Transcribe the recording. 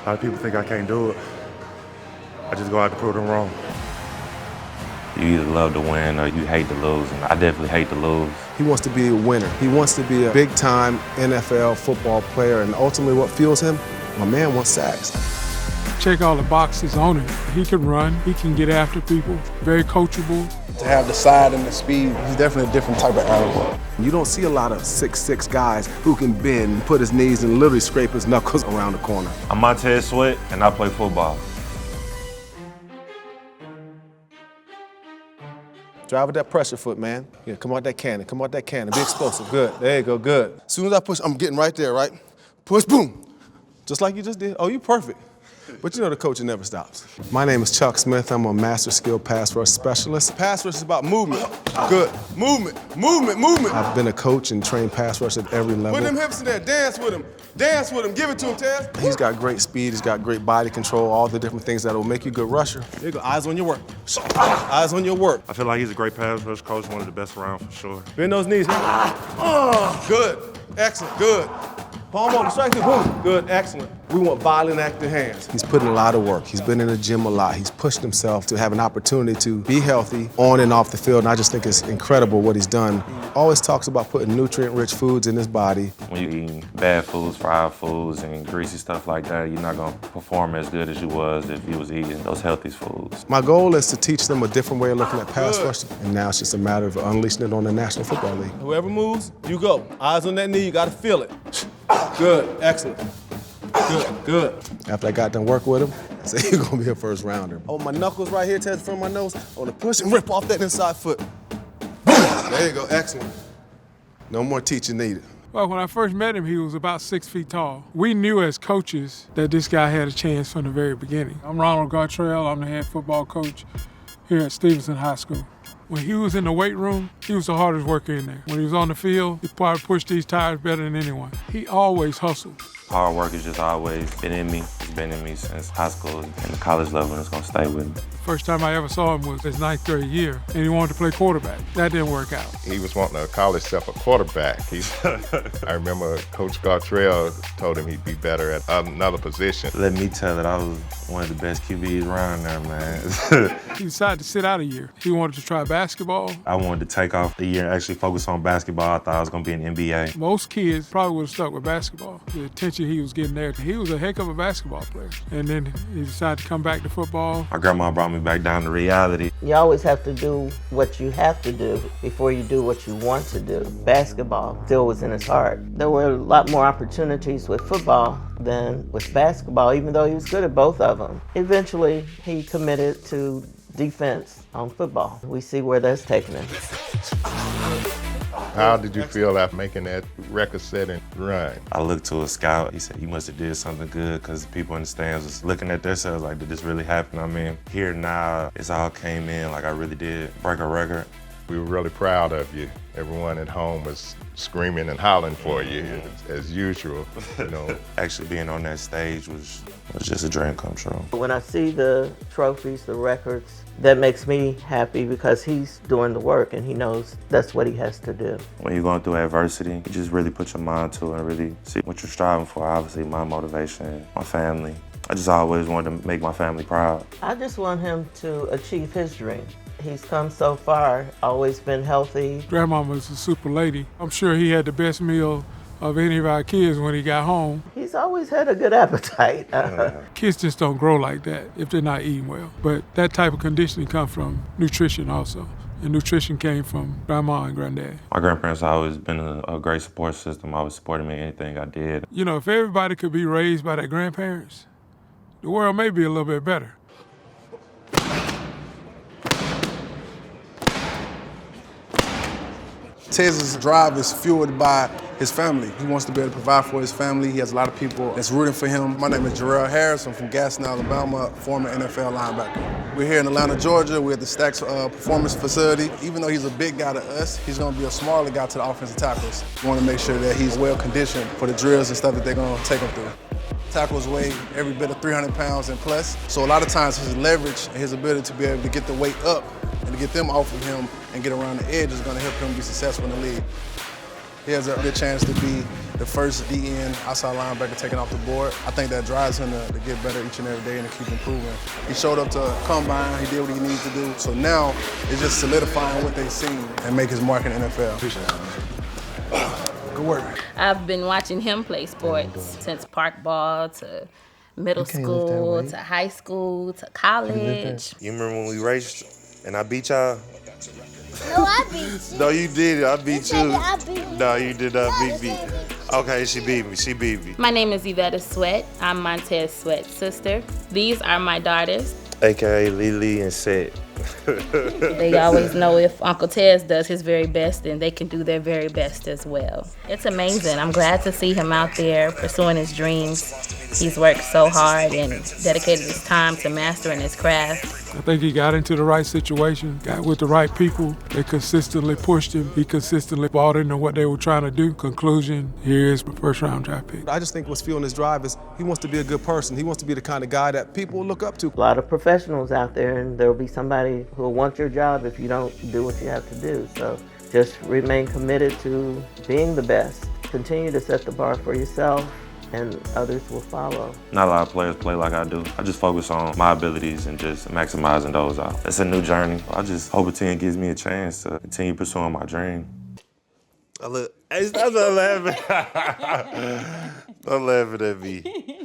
A lot of people think I can't do it. I just go out to prove them wrong. You either love to win or you hate to lose, and I definitely hate to lose. He wants to be a winner. He wants to be a big-time NFL football player, and ultimately what fuels him? My man wants sacks. Check all the boxes on him. He can run, he can get after people, very coachable. To have the side and the speed, he's definitely a different type of animal. You don't see a lot of 6'6" guys who can bend, put his knees, and literally scrape his knuckles around the corner. I'm Montez Sweat, and I play football. Drive with that pressure foot, man. Yeah, come out that cannon, come out that cannon. Be explosive, good. There you go, good. As soon as I push, I'm getting right there, right? Push, boom. Just like you just did. Oh, you perfect. But you know the coaching never stops. My name is Chuck Smith. I'm a master skill pass rush specialist. Pass rush is about movement. Good. Movement, movement, movement. I've been a coach and trained pass rush at every level. Put them hips in there. Dance with him. Dance with him. Give it to him, Taz. He's got great speed. He's got great body control, all the different things that will make you a good rusher. There you go. Eyes on your work. Eyes on your work. I feel like he's a great pass rush coach, one of the best around for sure. Bend those knees. Good. Excellent. Good. Palm on the strike, boom. Good, excellent. We want violent, active hands. He's put in a lot of work. He's been in the gym a lot. He's pushed himself to have an opportunity to be healthy on and off the field, and I just think it's incredible what he's done. Always talks about putting nutrient-rich foods in his body. When you're eating bad foods, fried foods, and greasy stuff like that, you're not gonna perform as good as you was if you was eating those healthy foods. My goal is to teach them a different way of looking at pass rush, and now it's just a matter of unleashing it on the National Football League. Whoever moves, you go. Eyes on that knee, you gotta feel it. Good, excellent. Good, good. After I got done working with him, I said, you're gonna be a first rounder. Oh, my knuckles right here, Ted's from my nose. I wanna push and rip off that inside foot. There you go, excellent. No more teaching needed. Well, when I first met him, he was about 6 feet tall. We knew as coaches that this guy had a chance from the very beginning. I'm Ronald Gartrell. I'm the head football coach here at Stevenson High School. When he was in the weight room, he was the hardest worker in there. When he was on the field, he probably pushed these tires better than anyone. He always hustled. Hard work has just always been in me. It's been in me since high school and the college level, and it's gonna stay with me. First time I ever saw him was his 9th grade year, and he wanted to play quarterback. That didn't work out. He was wanting to call himself a quarterback. I remember Coach Gartrell told him he'd be better at another position. Let me tell it, I was one of the best QBs around there, man. He decided to sit out a year. He wanted to try basketball. I wanted to take off the year and actually focus on basketball. I thought I was gonna be in the NBA. Most kids probably would have stuck with basketball. The attention he was getting there, he was a heck of a basketball player. And then he decided to come back to football. My grandma brought me back down to reality. You always have to do what you have to do before you do what you want to do. Basketball still was in his heart. There were a lot more opportunities with football than with basketball, even though he was good at both of them. Eventually, he committed to defense on football. We see where that's taken him. How did you feel after making that record-setting run? I looked to a scout. He said, you must have did something good, because people in the stands was looking at themselves like, did this really happen? I mean, here now, it's all came in like I really did break a record. We were really proud of you. Everyone at home was screaming and hollering for you, as usual. You know. Actually being on that stage was just a dream come true. When I see the trophies, the records, that makes me happy because he's doing the work and he knows that's what he has to do. When you're going through adversity, you just really put your mind to it and really see what you're striving for. Obviously, my motivation, my family. I just always wanted to make my family proud. I just want him to achieve his dream. He's come so far, always been healthy. Grandmama's a super lady. I'm sure he had the best meal of any of our kids when he got home. He's always had a good appetite. Kids just don't grow like that if they're not eating well. But that type of conditioning comes from nutrition also. And nutrition came from grandma and granddad. My grandparents have always been a great support system. Always supported me in anything I did. You know, if everybody could be raised by their grandparents, the world may be a little bit better. Tez's drive is fueled by his family. He wants to be able to provide for his family. He has a lot of people that's rooting for him. My name is Jarrell Harris. I'm from Gaston, Alabama, former NFL linebacker. We're here in Atlanta, Georgia. We're at the Stacks Performance Facility. Even though he's a big guy to us, he's going to be a smaller guy to the offensive tackles. We want to make sure that he's well conditioned for the drills and stuff that they're going to take him through. Tackles weigh every bit of 300 pounds and plus. So a lot of times his leverage and his ability to be able to get the weight up and to get them off of him and get around the edge is going to help him be successful in the league. He has a good chance to be the first DN outside linebacker taken off the board. I think that drives him to get better each and every day and to keep improving. He showed up to combine, he did what he needed to do. So now it's just solidifying what they've seen and make his mark in the NFL. Appreciate it. Good work. I've been watching him play sports since park ball to middle school to high school to college. You remember when we raced and I beat y'all? No, I beat you. No, you did. I beat you. I beat you. No, you did not beat me. Okay, she beat me. She beat me. My name is Sweat. I'm Montez Sweat's sister. These are my daughters. AKA Lily and Seth. They always know if Uncle Tez does his very best, then they can do their very best as well. It's amazing. I'm glad to see him out there pursuing his dreams. He's worked so hard and dedicated his time to mastering his craft. I think he got into the right situation, got with the right people. They consistently pushed him. He consistently bought into what they were trying to do. Conclusion, here is the first-round draft pick. I just think what's fueling his drive is he wants to be a good person. He wants to be the kind of guy that people look up to. A lot of professionals out there, and there will be somebody who will want your job if you don't do what you have to do. So just remain committed to being the best. Continue to set the bar for yourself, and others will follow. Not a lot of players play like I do. I just focus on my abilities and just maximizing those out. It's a new journey. I just hope a team gives me a chance to continue pursuing my dream. I look. Hey, stop laughing. Stop laughing at me.